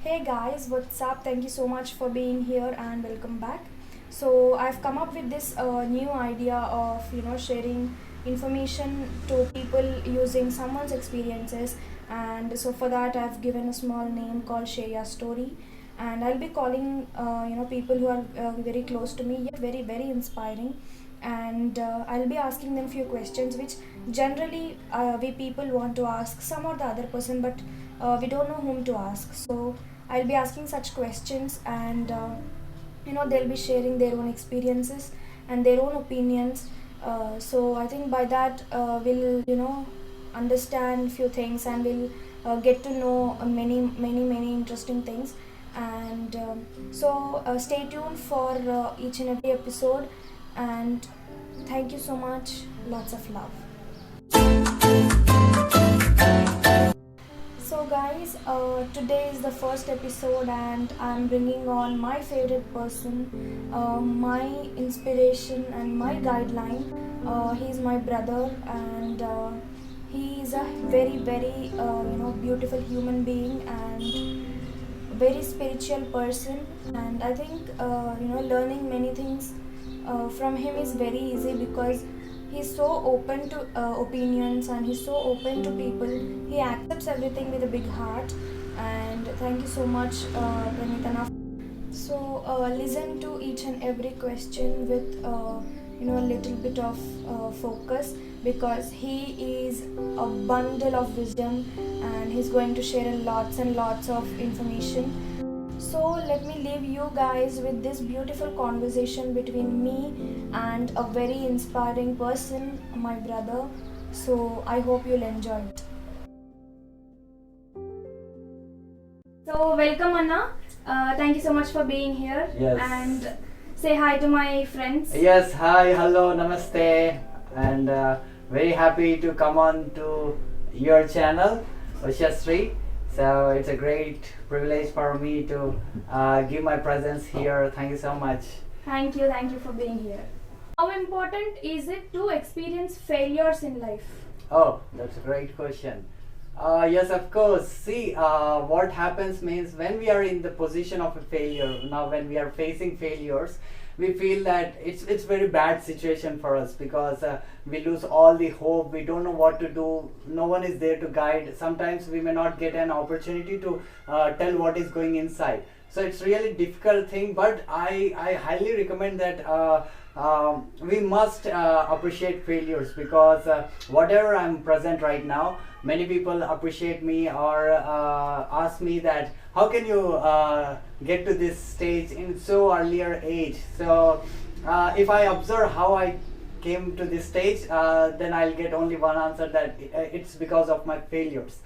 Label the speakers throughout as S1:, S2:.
S1: Hey guys, what's up? Thank you so much for being here and welcome back. So I've come up with this new idea of sharing information to people using someone's experiences, and so for that I've given a small name called Share Your Story, and I'll be calling people who are very close to me yet very inspiring, and I'll be asking them few questions which generally we people want to ask some or the other person, but we don't know whom to ask. So I'll be asking such questions, and they'll be sharing their own experiences and their own opinions. So I think by that we'll understand few things, and we'll get to know many interesting things. And stay tuned for each and every episode. And thank you so much. Lots of love. So guys, today is the first episode, and I'm bringing on my favorite person, my inspiration and my guideline. He's my brother, and he is a very beautiful human being and very spiritual person. And I think learning many things from him is very easy because he's so open to opinions, and he's so open to people. He accepts everything with a big heart. And thank you so much, Praneeth. So listen to each and every question with a little bit of focus, because he is a bundle of wisdom, and he's going to share lots and lots of information. So let me leave you guys with this beautiful conversation between me and a very inspiring person, my brother. So I hope you'll enjoy it. So welcome, Anna. Thank you so much for being here.
S2: Yes.
S1: And say hi to my friends.
S2: Yes, hi, hello, namaste, and very happy to come on to your channel, Ushasri. So it's a great privilege for me to give my presence here. Thank you so much.
S1: Thank you for being here. How important is it to experience failures in life?
S2: Oh, that's a great question. Yes, of course. See, what happens means when we are in the position of a failure, now when we are facing failures, we feel that it's very bad situation for us, because we lose all the hope. We don't know what to do. No one is there to guide. Sometimes we may not get an opportunity to tell what is going inside. So it's really difficult thing, but I highly recommend that we must appreciate failures, because whatever I'm present right now, many people appreciate me or ask me that how can you get to this stage in so earlier age. So if I observe how I came to this stage, then I'll get only one answer, that it's because of my failures.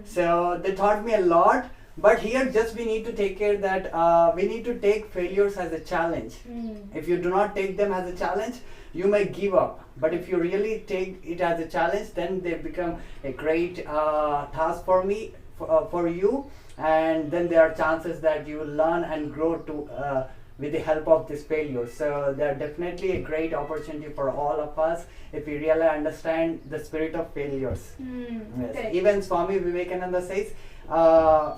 S2: So they taught me a lot. But here just we need to take care that we need to take failures as a challenge. If you do not take them as a challenge, you may give up. But if you really take it as a challenge, then they become a great task for me, for you. And then there are chances that you will learn and grow to with the help of this failure. So they are definitely a great opportunity for all of us if we really understand the spirit of failures. Yes.
S1: Correct.
S2: Even Swami Vivekananda says,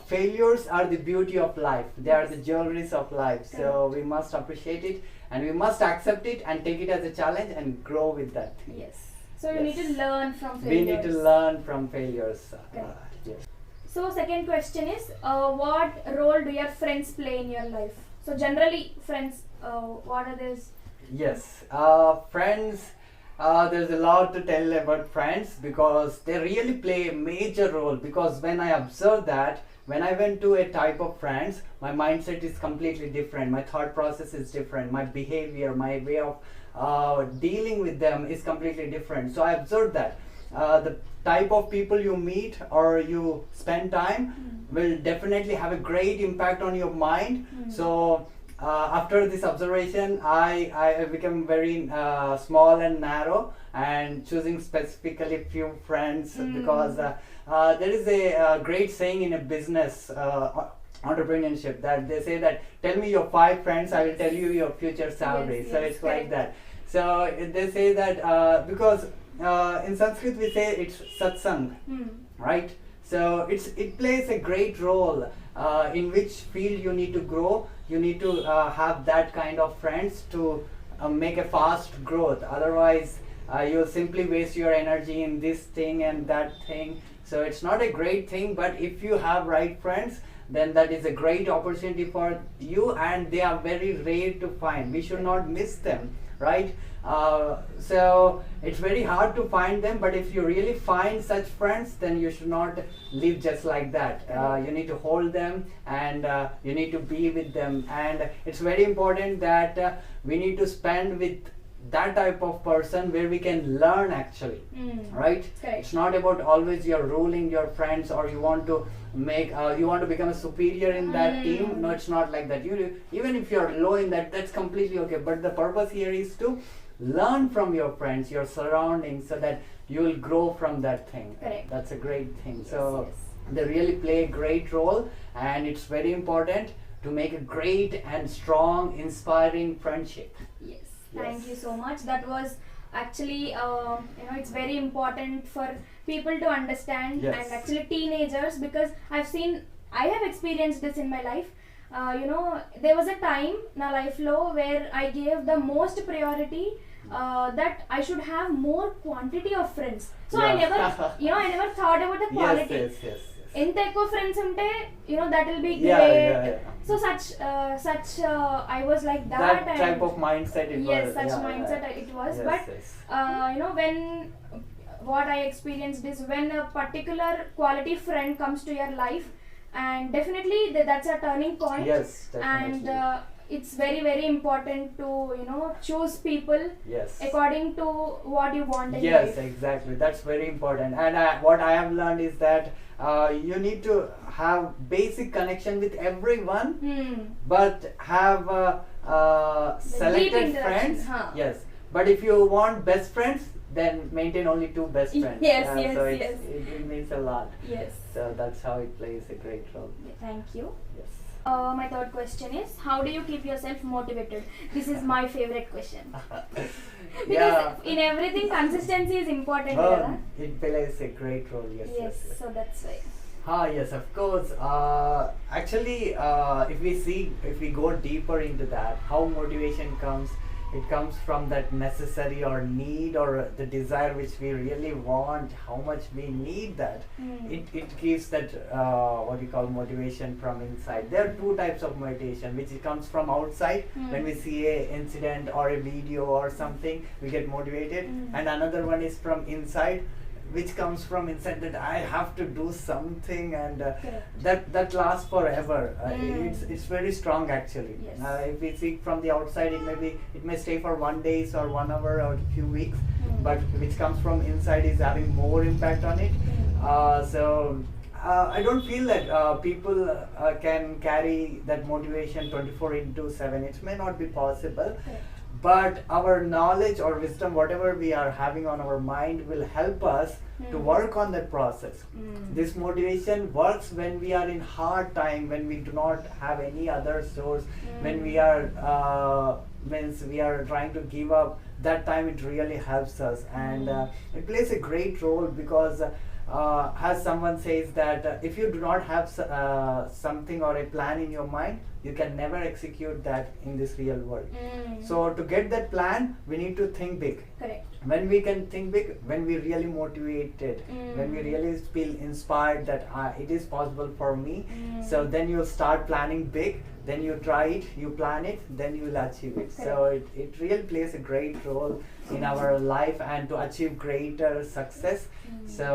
S2: failures are the beauty of life. They are the jewelries of life. So we must appreciate it, and we must accept it and take it as a challenge and grow with that.
S1: Yes. So you
S2: Yes.
S1: need to learn from failures.
S2: We need to learn from failures. Yes.
S1: So second question is, what role do your friends play in your life? So generally, friends, what are these?
S2: Yes, friends, there's a lot to tell about friends, because they really play a major role. Because when I observe that, when I went to a type of friends, my mindset is completely different, my thought process is different, my behavior, my way of dealing with them is completely different. So I observed that the type of people you meet or you spend time will definitely have a great impact on your mind. So after this observation, I become very small and narrow, and choosing specifically few friends, because there is a great saying in a business entrepreneurship, that they say that tell me your 5 friends, I will tell you your future salary.
S1: Yes,
S2: So
S1: yes,
S2: it's like
S1: correct.
S2: that. So they say that because in Sanskrit we say it's satsang, right? So it plays a great role, in which field you need to grow. You need to have that kind of friends to make a fast growth. Otherwise, you'll simply waste your energy in this thing and that thing. So it's not a great thing, but if you have right friends, then that is a great opportunity for you, and they are very rare to find. We should not miss them, right? So it's very hard to find them, but if you really find such friends, then you should not live just like that. You need to hold them, and you need to be with them, and it's very important that we need to spend with that type of person where we can learn actually, right? It's not about always you're ruling your friends, or you want to make you want to become a superior in that team. No, it's not like that. You even if you're low in that, that's completely okay, but the purpose here is to learn from your friends, your surroundings, so that you will grow from that thing. That's a great thing. So they really play a great role, and it's very important to make a great and strong, inspiring friendship.
S1: Thank you so much. That was actually, it's very important for people to understand, and actually teenagers, because I have experienced this in my life. There was a time in my life where I gave the most priority that I should have more quantity of friends. So I never, I never thought about the quality. ఎంత ఎక్కువ friends ఉంటే that will be great. So such I was like that
S2: type of mindset it was.
S1: Such mindset it was. But when what I experienced is when a particular quality friend comes to your life, and definitely that's a turning point. And it's very, very important to choose people according to what you want in life.
S2: Exactly, that's very important. And what I have learned is that you need to have basic connection with everyone, but have selected friends. But if you want best friends, then maintain only 2 best friends. It means a lot. So that's how it plays a great role.
S1: Thank you. My third question is, how do you keep yourself motivated? This is my favorite question. Because in everything, consistency is important.
S2: It plays a great role.
S1: So that's why.
S2: Yes, of course. Actually, if we go deeper into that, how motivation comes, it comes from that necessary or need or the desire which we really want, how much we need that. It gives that what you call motivation from inside. There are 2 types of motivation, which comes from outside. When we see a incident or a video or something, we get motivated. And another one is from inside, which comes from inside, that I have to do something, and that lasts forever. It's very strong actually. If we see from the outside, it may stay for 1 day or 1 hour or a few weeks, but which comes from inside is having more impact on it. So I don't feel that people can carry that motivation 24/7. It may not be possible. But our knowledge or wisdom, whatever we are having on our mind, will help us to work on that process. This motivation works when we are in hard time, when we do not have any other source, when we are trying to give up. That time it really helps us, and it plays a great role, because as someone says that if you do not have something or a plan in your mind, you can never execute that in this real world. So to get that plan, we need to think big. When we can think big, when we really motivated, when we really feel inspired that it is possible for me, so then you start planning big, then you try it, you plan it, then you will achieve it. So it really plays a great role in our life and to achieve greater success. So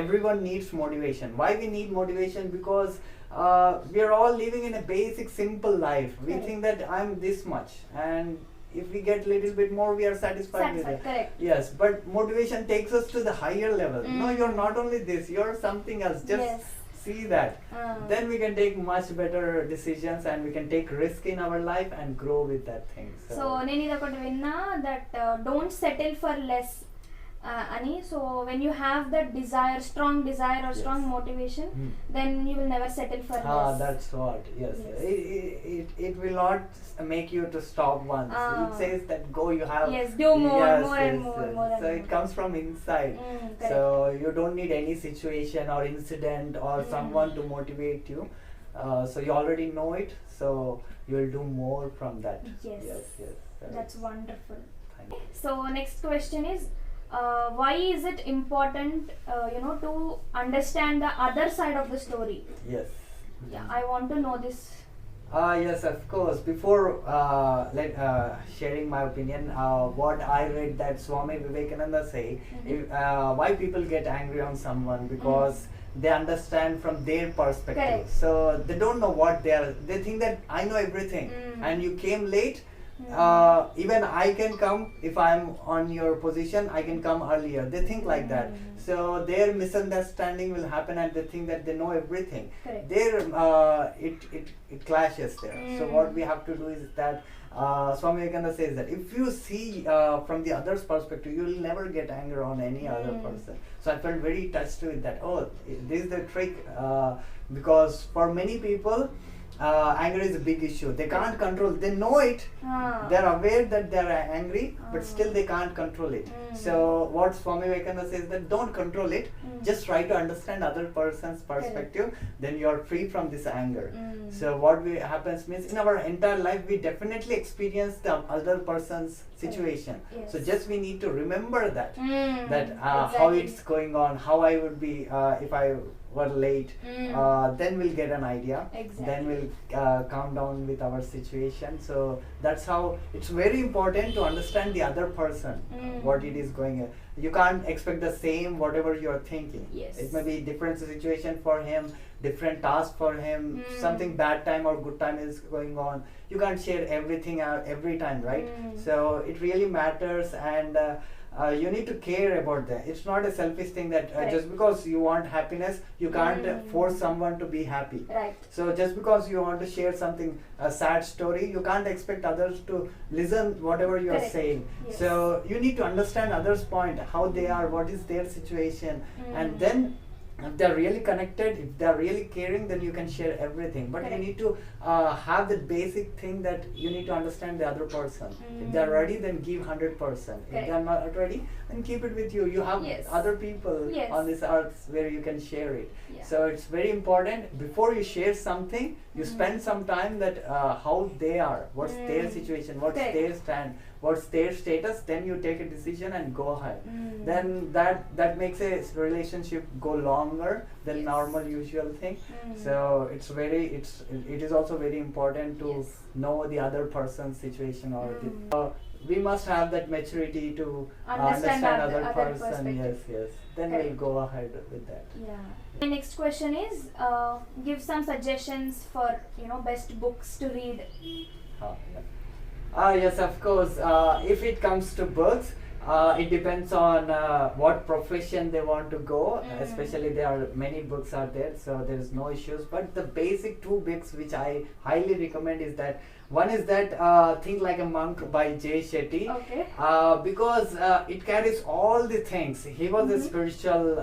S2: everyone needs motivation. Why we need motivation? Because we are all living in a basic, simple life. We think that I'm this much, and if we get little bit more, we are satisfied with it. But motivation takes us to the higher level. No, you're not only this, you're something else. Just see that. Then we can take much better decisions, and we can take risk in our life and grow with that thing.
S1: So nenu idakoti vinna that don't settle for less. Ani. So when you have that desire, strong desire or strong motivation, then you will never settle for less.
S2: That's what. Yes. It will not make you to stop once. It says that go. You have.
S1: Yes. Do more, more and more, more and
S2: So
S1: more.
S2: it comes from inside.
S1: Correct.
S2: So you don't need any situation or incident or someone to motivate you. So you already know it. So you will do more from that.
S1: Yes.
S2: Yes.
S1: That's wonderful.
S2: Thank you.
S1: So next question is, why is it important, to understand the other side of the story?
S2: Yes.
S1: Yeah, I want to know this.
S2: Yes, of course. Before sharing my opinion, what I read that Swami Vivekananda say, why people get angry on someone, because they understand from their perspective.
S1: Correct.
S2: So they don't know what they are. They think that I know everything, and you came late. Even I can come if I'm on your position. I can come earlier. They think like that. So their misunderstanding will happen, and they think that they know everything.
S1: Correct.
S2: It clashes there. So what we have to do is that Swami Vivekananda says that if you see from the other's perspective, you will never get anger on any other person. So I felt very touched with that. Oh, this is the trick, because for many people, anger is a big issue. They can't control. They know it. They're aware that they're angry, but still they can't control it. So what Swami Vivekananda says that don't control it. Just try to understand other person's perspective. Then you are free from this anger. So what happens means in our entire life we definitely experience the other person's situation.
S1: Yes.
S2: So just we need to remember that how
S1: Exactly.
S2: it's going on, how I would be if I were late. Then we'll get an idea.
S1: Exactly.
S2: Then we'll calm down with our situation. So that's how it's very important to understand the other person, what it is going on. You can't expect the same whatever you're thinking.
S1: Yes.
S2: It may be different situation for him, different task for him, something bad time or good time is going on. You can't share everything out every time, right? So it really matters, and you need to care about that. It's not a selfish thing that just because you want happiness, you can't force someone to be happy.
S1: Right.
S2: So just because you want to share something, a sad story, you can't expect others to listen whatever you are
S1: Correct.
S2: saying.
S1: Yes.
S2: So you need to understand others' point, how they are, what is their situation, and then if they're really connected, if they're really caring, then you can share everything. But
S1: Correct.
S2: you need to have the basic thing that you need to understand the other person. If they're ready, then give 100%. If
S1: Correct.
S2: they're not ready, then keep it with you. You have
S1: Yes.
S2: other people
S1: Yes.
S2: on this earth where you can share it.
S1: Yeah.
S2: So it's very important, before you share something, you spend some time that how they are, what's their situation, what's
S1: Correct.
S2: their stand, what's their status, then you take a decision and go ahead. Then that makes a relationship go longer than
S1: Yes.
S2: normal usual thing. So it is also very important to
S1: Yes.
S2: know the other person's situation, or we must have that maturity to understand other person.
S1: perspective.
S2: Yes. Then
S1: Correct.
S2: we'll go ahead with that.
S1: Yeah. My next question is, give some suggestions for best books to read.
S2: Yes, of course. If it comes to books, it depends on what profession they want to go. Especially, there are many books out there, so there is no issues. But the basic two books which I highly recommend is that one is that Think Like a Monk by Jay Shetty.
S1: Okay.
S2: Because it carries all the things. He was a spiritual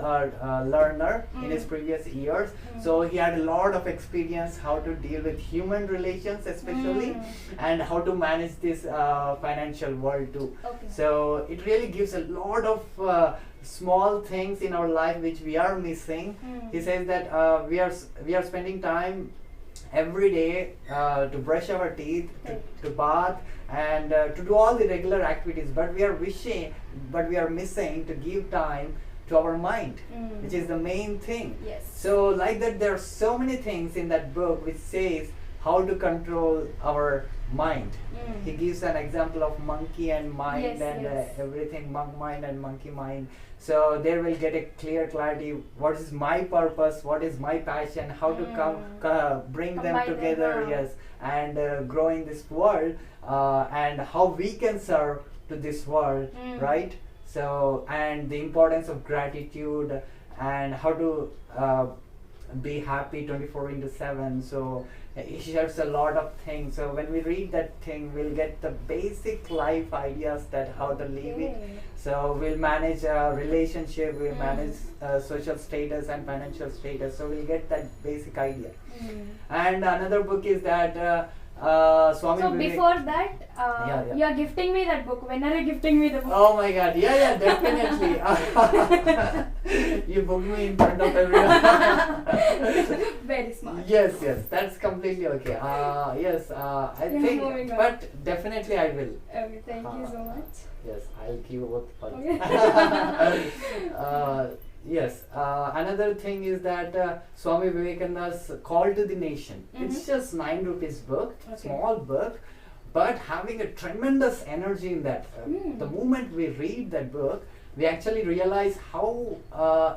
S2: learner in his previous years, so he had a lot of experience how to deal with human relations, especially, and how to manage this financial world too.
S1: Okay.
S2: So it really gives a lot of small things in our life which we are missing. He says that we are spending time every day to brush our teeth, to bath, and to do all the regular activities, but we are missing to give time to our mind, which is the main thing.
S1: Yes.
S2: So like that, there are so many things in that book which says how to control our mind. He gives an example of monkey and mind,
S1: Yes,
S2: and
S1: yes.
S2: everything, monk mind and monkey mind. So there will get a clear clarity, what is my purpose, what is my passion, how to bring them
S1: Combine them,
S2: together, yes, and grow in this world, and how we can serve to this world, right? So, and the importance of gratitude, and how to be happy 24 into 7. So he shares a lot of things. So when we read that thing, we'll get the basic life ideas that how to live it. So we'll manage a relationship, we'll manage social status and financial status. So we'll get that basic idea. And another book is that Swami
S1: So
S2: Vivek.
S1: before that,
S2: Yeah.
S1: you are gifting me that book. When are you gifting me the book?
S2: Oh my God! Yeah, definitely. You booked me in front of everyone.
S1: Very smart.
S2: Yes, that's completely okay. Yes, I
S1: Yeah,
S2: think,
S1: moving on.
S2: but definitely I will.
S1: Okay, thank you so much.
S2: Yes, I'll give both.
S1: Okay.
S2: Yes, another thing is that Swami Vivekananda's Call to the Nation. It's just 9 rupees book, small book, but having a tremendous energy in that. The moment we read that book, we actually realize how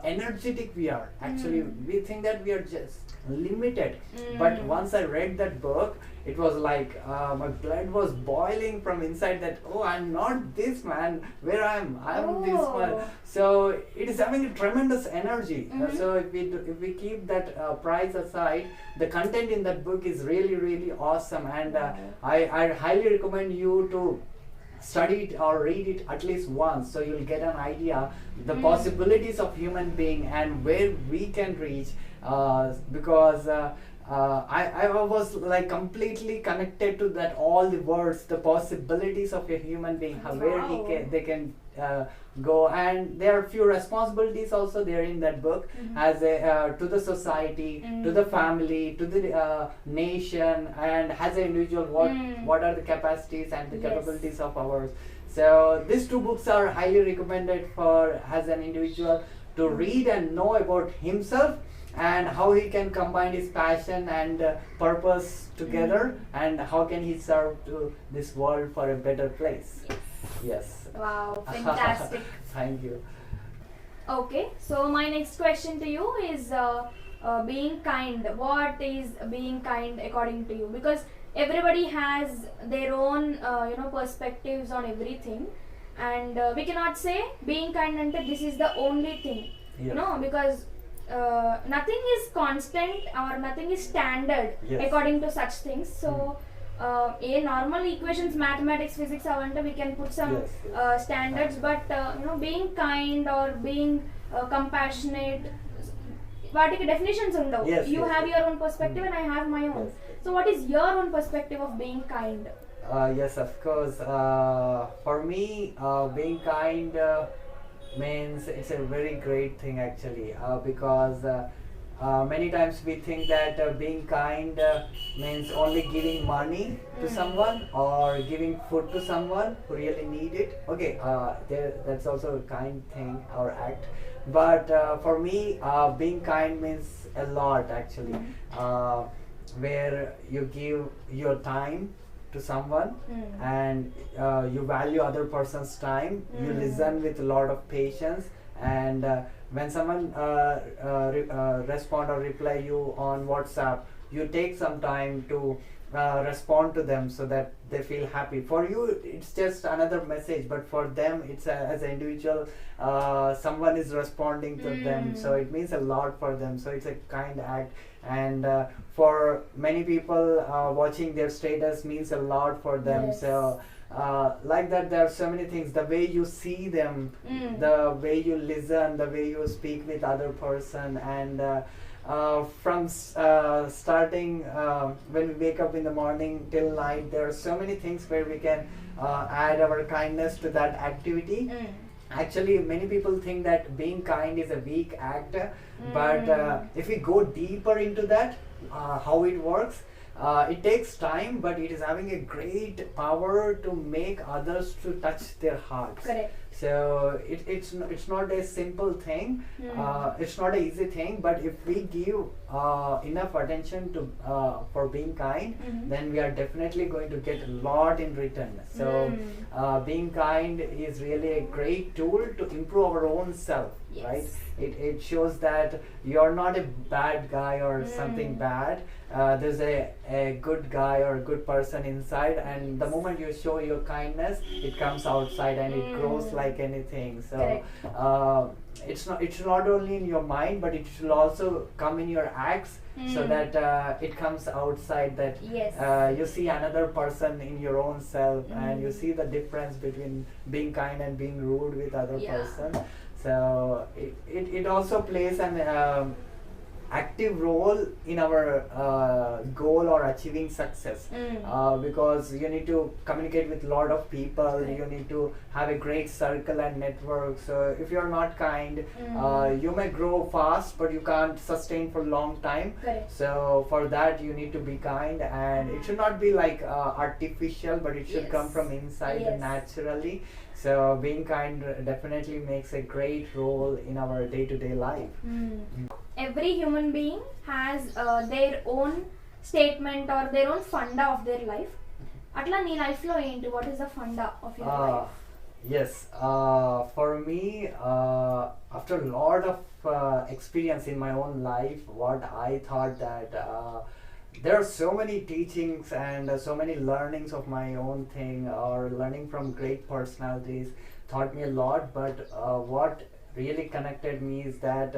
S2: energetic we are. Actually, we think that we are just limited. But once I read that book, it was like my blood was boiling from inside that, oh, I'm not this man, where I'm this one. So it is having a tremendous energy. So if we keep that price aside, the content in that book is really, really awesome. And I highly recommend you to study it or read it at least once, so you'll get an idea the possibilities of human being and where we can reach, because I was like completely connected to that, all the words, the possibilities of a human being, where they can go. And there are few responsibilities also there in that book, as a to the society, to the family, to the nation, and as an individual, what are the capacities and the capabilities of ours. So these two books are highly recommended for as an individual to read and know about himself, and how he can combine his passion and purpose together, and how can he serve to this world for a better place. Yes.
S1: Wow, fantastic.
S2: Thank you.
S1: Okay, so my next question to you is being kind. What is being kind according to you? Because everybody has their own perspectives on everything, and we cannot say being kind and this is the only thing. Because nothing is constant or nothing is standard according to such things. So a normal equations, mathematics, physics avante we can put some standards, but being kind or being compassionate, వాటికి definitions ఉండవు. You have your own perspective and I have my own. So what is your own perspective of being kind?
S2: Yes, of course. For me, being kind means it's a very great thing actually, because many times we think that being kind means only giving money to someone or giving food to someone who really need it. Okay, that's also a kind thing or act. But for me, being kind means a lot actually, where you give your time to someone, and you value other person's time, you listen with a lot of patience, and when someone respond or reply you on WhatsApp, you take some time to respond to them so that they feel happy. For you it's just another message, but for them it's as an individual, someone is responding to them, so it means a lot for them. So it's a kind act, and for many people watching their status means a lot for them. So like that, there are so many things, the way you see them, the way you listen, the way you speak with other person, and from starting when we wake up in the morning till night, there are so many things where we can add our kindness to that activity. Actually, many people think that being kind is a weak act, but if we go deeper into that, how it works, it takes time, but it is having a great power to make others to touch their hearts.
S1: Correct.
S2: So it's not a simple thing, it's not an easy thing, but if we give enough attention to for being kind, then we are definitely going to get a lot in return. So being kind is really a great tool to improve our own self, right? It shows that you're not a bad guy or something bad, there's a good guy or a good person inside, and the moment you show your kindness, it comes outside and it grows like anything. So it should not only in your mind, but it should also come in your acts, so that it comes outside, that you see another person in your own self, and you see the difference between being kind and being rude with other person. So it also plays an active role in our goal or achieving success, because you need to communicate with a lot of people, you need to have a great circle and network. So if you're not kind, you may grow fast, but you can't sustain for a long time. So for that you need to be kind, and it should not be like artificial, but it should come from inside naturally. So being kind definitely makes a great role in our day-to-day life.
S1: Every human being has their own statement or their own funda of their life. Atla nee life lo enti, what is the funda of your life?
S2: Yes, for me, after a lot of experience in my own life, what I thought that there are so many teachings and so many learnings of my own thing, or learning from great personalities taught me a lot. But what really connected me is that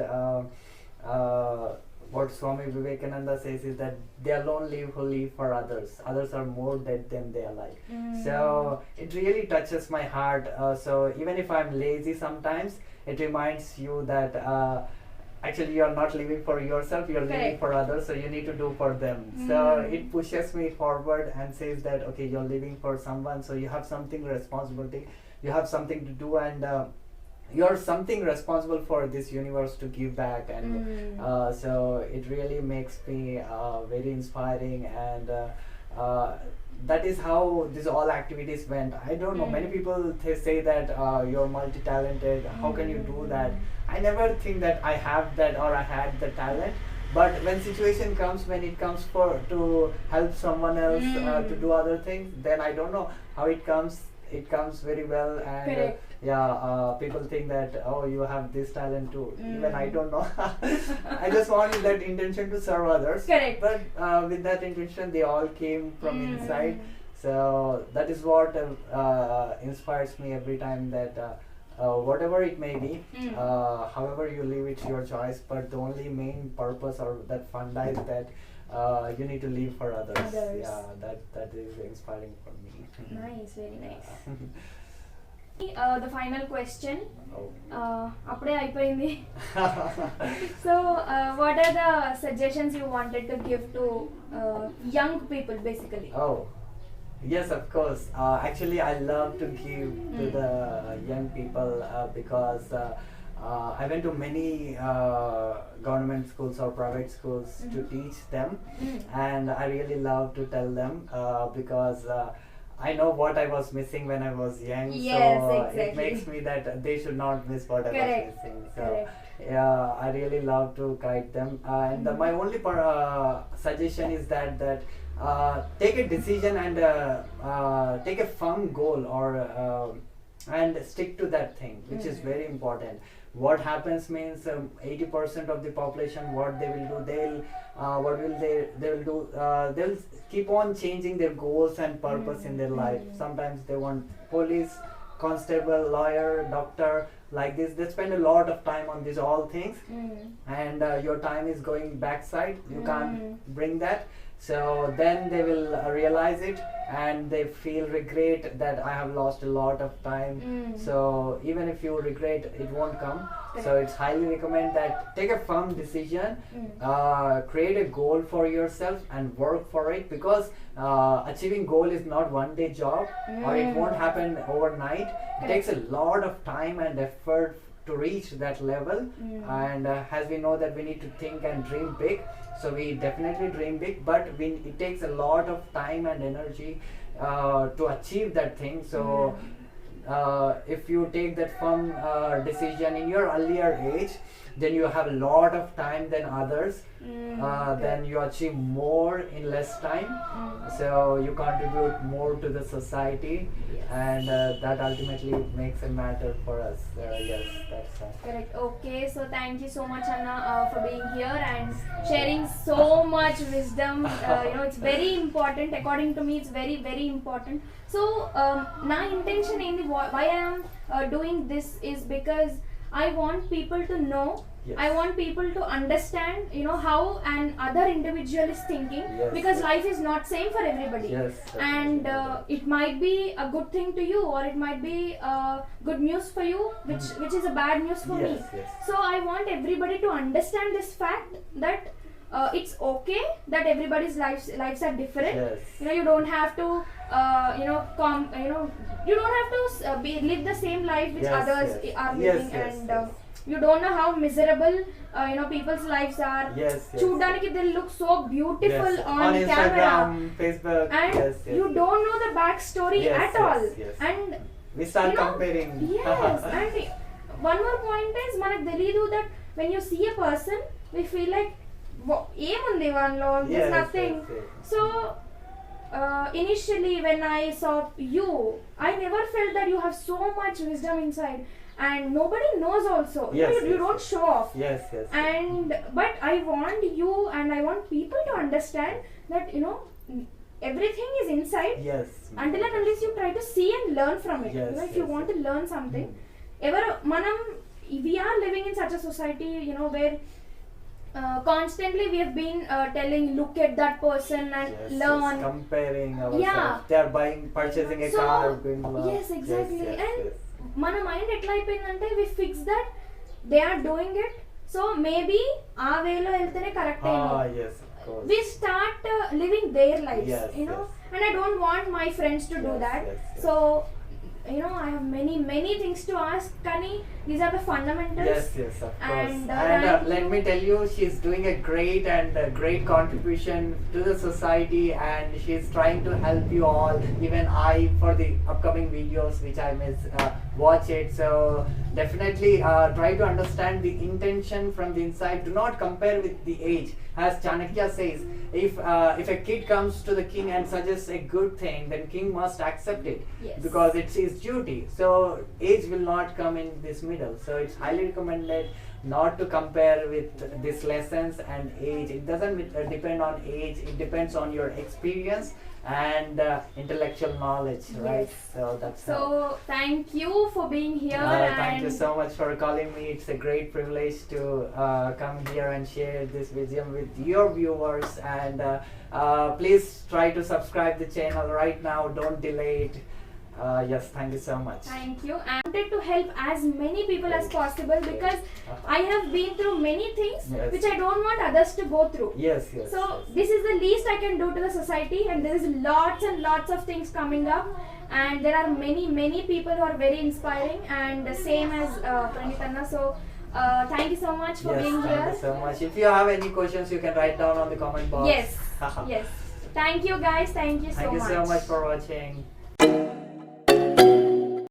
S2: what Swami Vivekananda says is that they alone live who live for others. Others are more dead than they are alive. So it really touches my heart. So even if I'm lazy sometimes, it reminds you that actually you're not living for yourself, you're living for others, so you need to do for them. So it pushes me forward and says that okay, you're living for someone, so you have something responsibility, you have something to do, and you're something responsible for this universe to give back. And so it really makes me very inspiring, and that is how these all activities went. I don't know, many people say that you're multi-talented, how can you do that? I never think that I have that or I had the talent, but when situation comes, when it comes to help someone else to do other things, then I don't know how it comes very well. And people think that oh, you have this talent too. Even I don't know. I just wanted that intention to serve others, but with that intention they all came from inside. So that is what inspires me every time, that whatever it may be, however you live, it's your choice, but the only main purpose or that funda is that you need to live for others. Yeah, that is inspiring for me.
S1: Nice, very nice. The final question. Appude ayipoyindi. So what are the suggestions you wanted to give to young people basically?
S2: Yes, of course. Actually, I love to give to the young people because I went to many government schools or private schools to teach them, and I really love to tell them because I know what I was missing when I was young. So it makes me that they should not miss what I was missing. So yeah, I really love to guide them, and my only suggestion is that take a decision and take a firm goal, or and stick to that thing, which is very important. What happens means 80% of the population, what they will do, they'll keep on changing their goals and purpose in their life. Sometimes they want police, constable, lawyer, doctor, like this. They spend a lot of time on these all things, and your time is going backside. You can't bring that. So then they will realize it, and they feel regret that I have lost a lot of time. So even if you regret, it won't come. So it's highly recommend that take a firm decision, create a goal for yourself and work for it, because achieving goal is not one day job, or it won't happen overnight. It takes a lot of time and effort to reach that level, and as we know that we need to think and dream big, so we definitely dream big, but it takes a lot of time and energy to achieve that thing. So if you take that firm decision in your earlier age, then you have a lot of time than others, then you achieve more in less time, so you contribute more to the society, and that ultimately makes a matter for us. Yes, that's
S1: Correct. Okay, so thank you so much, Anna, for being here and sharing so much wisdom. It's very important. According to me, it's very, very important. So, my intention in why I am doing this is because I want people to know.
S2: Yes.
S1: I want people to understand, how an other individual is thinking,
S2: Yes,
S1: because
S2: yes.
S1: life is not same for everybody.
S2: Yes,
S1: And
S2: definitely.
S1: it might be a good thing to you, or it might be good news for you, which is a bad news for me.
S2: Yes, yes.
S1: So I want everybody to understand this fact that it's okay that everybody's lives are different.
S2: Yes.
S1: You don't have to you don't have to live the same life which
S2: Yes,
S1: others
S2: yes.
S1: are
S2: Yes,
S1: living,
S2: yes,
S1: and
S2: yes.
S1: you don't know how miserable people's lives are.
S2: Yes, yes.
S1: Chudaniki they look so beautiful
S2: Yes.
S1: on camera,
S2: Instagram, Facebook,
S1: and
S2: yes, yes,
S1: you
S2: yes.
S1: don't know the backstory
S2: Yes,
S1: at
S2: yes,
S1: all.
S2: yes.
S1: And
S2: We start
S1: you know,
S2: comparing.
S1: yes, and one more point is manaku teliyadu that when you see a person, we feel like ఏముంది వాళ్ళలో, there's
S2: Yes,
S1: nothing.
S2: yes, yes.
S1: So initially when I saw you, I never felt that you have so much wisdom inside, and nobody knows also.
S2: Yes,
S1: You
S2: yes,
S1: don't
S2: yes.
S1: show off.
S2: Yes, yes.
S1: And but I want you and I want people to understand that everything is inside.
S2: Yes.
S1: Until and unless you try to see and learn from it.
S2: Yes,
S1: If you
S2: yes,
S1: want
S2: yes.
S1: to learn something, we are living in such a society, where constantly we have been telling, look at that person and
S2: Yes,
S1: learn.
S2: yes. Comparing ourselves.
S1: Yeah.
S2: They are purchasing a
S1: So,
S2: car. Going
S1: yes, exactly.
S2: Yes, yes,
S1: And
S2: yes.
S1: మన mind ఎట్లా అయిపోయిందంటే we fix that they are doing it, so maybe ఆ వేలో వెళ్తేనే correct
S2: Yes, of course.
S1: we start living their lives.
S2: Yes, yes.
S1: And I don't want my friends to do
S2: Yes,
S1: that.
S2: yes, yes.
S1: So I have many things to ask, Kani. These are the fundamentals.
S2: Yes, yes, of course.
S1: And,
S2: And let
S1: thank
S2: me
S1: you.
S2: tell you, she's doing a great contribution to the society, and she's trying to help you all. Even I, for the upcoming videos, which I may watch it. So definitely try to understand the intention from the inside. Do not compare with the age. As Chanakya says, if a kid comes to the king and suggests a good thing, then king must accept it.
S1: Yes.
S2: Because it's his duty. So age will not come in this middle. So it's highly recommended not to compare with these lessons and age. It doesn't depend on age. It depends on your experience and intellectual knowledge, right?
S1: Yes.
S2: So that's
S1: So thank you for being here.
S2: thank you
S1: and
S2: so much for calling me. It's a great privilege to come here and share this wisdom with your viewers. And please try to subscribe the channel right now. Don't delay it. Yes, thank you so much.
S1: Thank you. I wanted to help as many people as possible, because I have been through many things
S2: Yes.
S1: which I don't want others to go through.
S2: Yes, yes.
S1: So
S2: yes.
S1: this is the least I can do to the society, and there is lots and lots of things coming up, and there are many people who are very inspiring, and the same as Praneeth Anna. So thank you so much for
S2: Yes,
S1: being
S2: thank
S1: here.
S2: you so much. If you have any questions, you can write down on the comment box.
S1: Yes, yes. Thank you guys. Thank you so
S2: Thank you
S1: much.
S2: so much for watching.